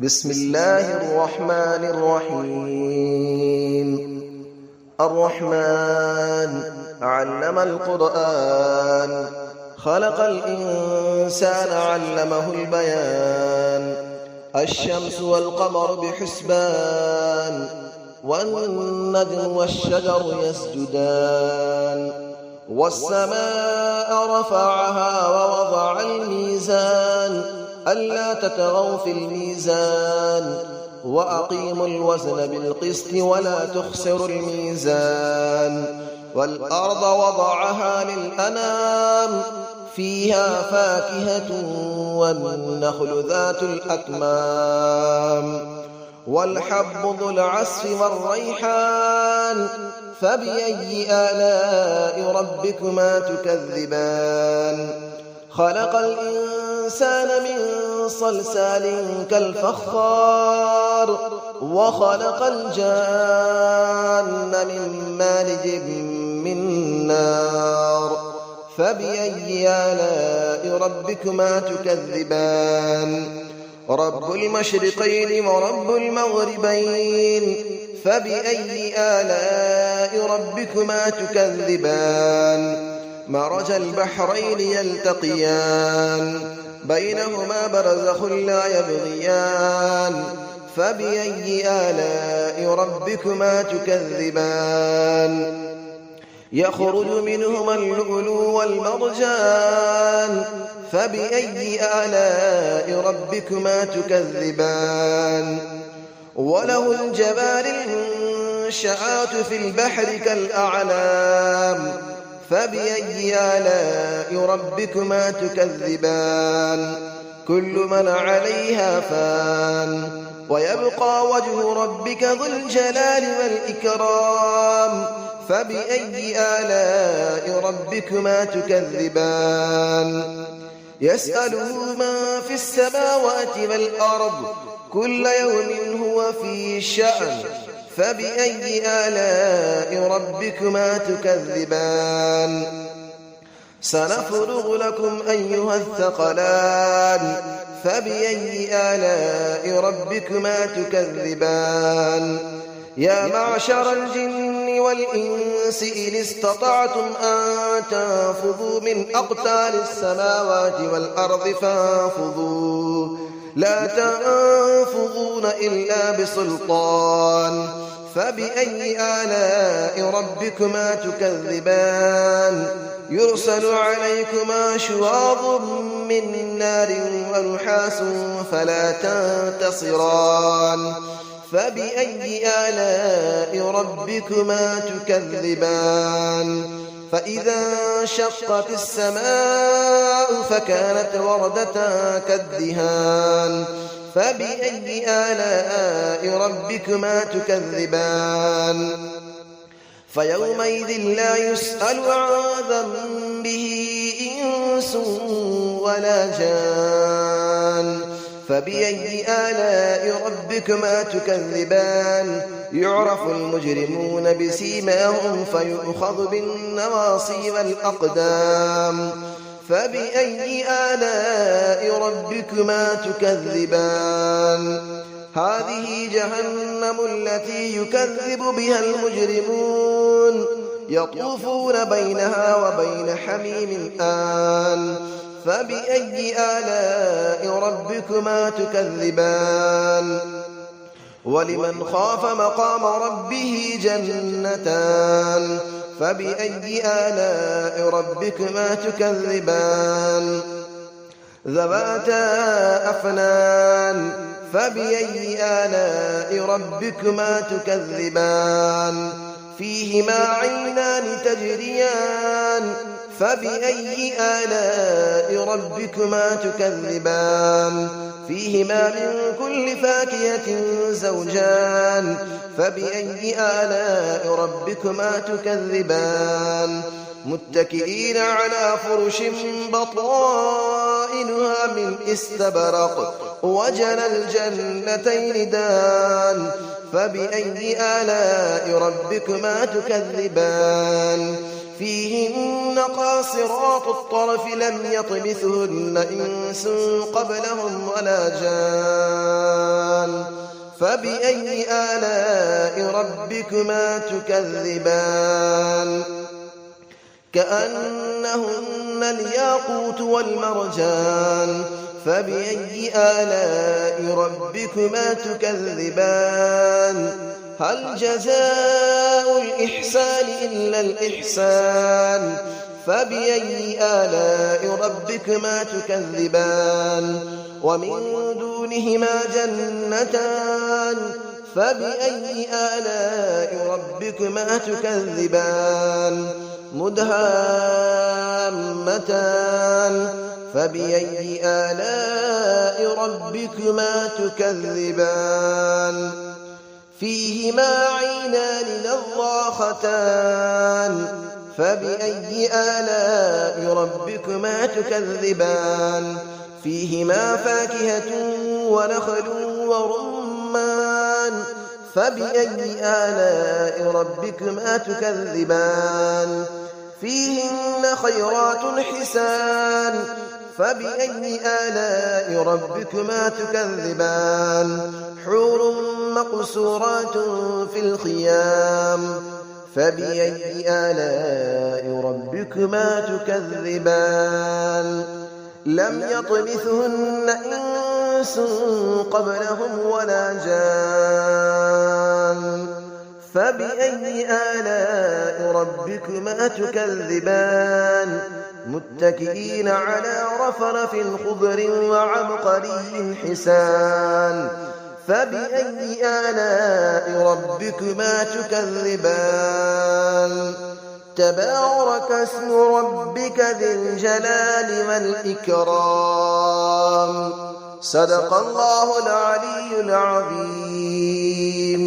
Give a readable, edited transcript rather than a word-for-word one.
بسم الله الرحمن الرحيم. الرحمن علم القرآن، خلق الإنسان علمه البيان. الشمس والقمر بحسبان، والنجم والشجر يسجدان. والسماء رفعها ووضع الميزان، ألا تطغوا في الميزان، وأقيموا الوزن بالقسط ولا تخسروا الميزان. والأرض وضعها للأنام، فيها فاكهة والنخل ذات الأكمام. والحب ذو العصف والريحان، فبأي آلاء ربكما تكذبان. خلق الإنسان من صلصال كالفخار، وخلق الجان من مارج من نار. فبأي آلاء ربكما تكذبان. رب المشرقين ورب المغربين، فبأي آلاء ربكما تكذبان. مرج البحرين يلتقيان، بينهما برزخ لا يبغيان. فبأي آلاء ربكما تكذبان. يخرج منهما اللؤلؤ والمرجان، فبأي آلاء ربكما تكذبان. وله الجوار المنشآت في البحر كالأعلام، فبأي آلاء ربكما تكذبان. كل من عليها فان، ويبقى وجه ربك ذو الجلال والإكرام. فبأي آلاء ربكما تكذبان. يسأله من في السماوات والأرض، كل يوم هو في شأن. فبأي آلاء ربكما تكذبان. سنفرغ لكم أيها الثقلان، فبأي آلاء ربكما تكذبان. يا معشر الجن والإنس إن استطعتم أن تنفذوا من أقطار السماوات والأرض فانفذوا، لا تنفذون إلا بسلطان. فبأي آلاء ربكما تكذبان. يرسل عليكما شواظ من نار ونحاس فلا تنتصران. فبأي آلاء ربكما تكذبان. فإذا انشقت السماء فكانت وردة كالدهان. فبأي آلاء ربكما تكذبان. فيومئذ لا يسأل عن ذنبه إنس ولا جان. فبأي آلاء ربكما تكذبان. يعرف المجرمون بسيماهم فيؤخذ بالنواصي والأقدام. فبأي آلاء ربكما تكذبان. هذه جهنم التي يكذب بها المجرمون، يطوفون بينها وبين حميم آن. فبأي آلاء ربكما تكذبان. ولمن خاف مقام ربه جنتان. فبأي آلاء ربكما تكذبان. ذواتا أفنان. فبأي آلاء ربكما تكذبان. فيهما عينان تجريان. فبأي آلاء ربكما تكذبان. فيهما من كل فاكهة زوجان. فبأي آلاء ربكما تكذبان. متكئين على فرش بطائنها من استبرق، وجنى الجنتين دان. فبأي آلاء ربكما تكذبان. فيهن قاصرات الطرف لم يطمثهن إنس قبلهم ولا جان. فبأي آلاء ربكما تكذبان كأنهن الياقوت والمرجان فبأي آلاء ربكما تكذبان هل جزاء الإحسان إلا الإحسان فبأي آلاء ربكما تكذبان ومن دونهما جنتان فبأي آلاء ربكما تكذبان مدهامتان فبأي آلاء ربكما تكذبان فيهما عينان نضاختان فبأي آلاء ربكما تكذبان فيهما فاكهة ونخل ورمان فبأي آلاء ربكما تكذبان فيهن خيرات حسان فبأي آلاء ربكما تكذبان حور مقصورات في الخيام فبأي آلاء ربكما تكذبان لم يطمثهن إنس قبلهم ولا جان فبأي آلاء ربكما تكذبان متكئين على رفرف خضر وعبقري حسان فبأي آلاء ربكما تكذبان تبارك اسم ربك ذي الجلال والإكرام صدق الله العلي العظيم.